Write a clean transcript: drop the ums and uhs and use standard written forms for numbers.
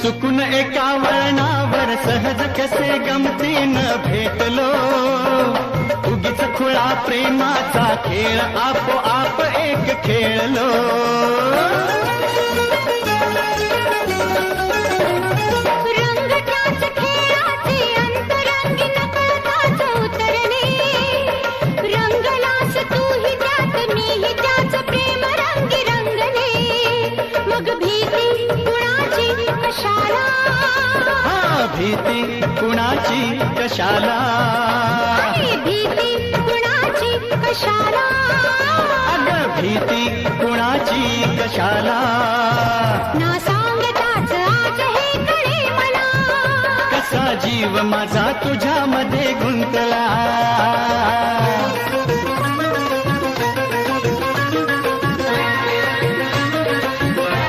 चुकून एका वळणावर सहज कसे गमतीनं भेटलो, उगीच खुळा प्रेमाचा खेळ आपोआप एक खेळलो. रंगताच खेळाचे अंतरंगी नकळताच उतरणे, रंगलास तूही त्यात मीही त्याच प्रेम रंगी रंगले. मग भीती कुणाची कशाला, भीती कुणाची कशाला, भीती कुणाची कशाला, अगं भीती कुणाची कशाला. ना सांगताच आज हे कळे मला, कसा जीव माझा तुझ्यामध्ये गुंतला.